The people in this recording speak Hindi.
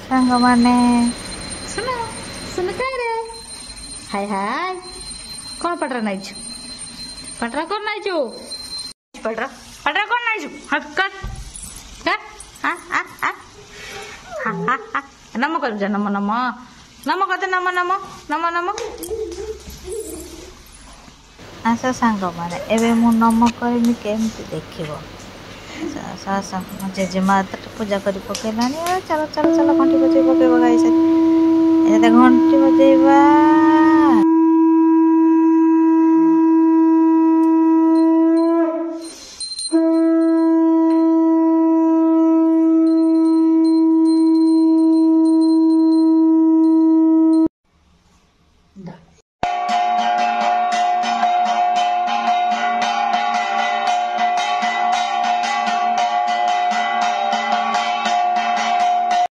सांग माने सुनो सुन रे हाय हाय कौन पटरा नहीं पटरा कौन नहीं पटरा पटरा कौन नहीं हटकट नम कर नम नम नम कहते नम नम नम नम आस सांग माने एबे मु नम करमी केमती देखिबो मो जेजेमा पूजा कर पकेलानी चलो चलो चलो घंटी बजे पकेबा गाई से घंटी बजेबा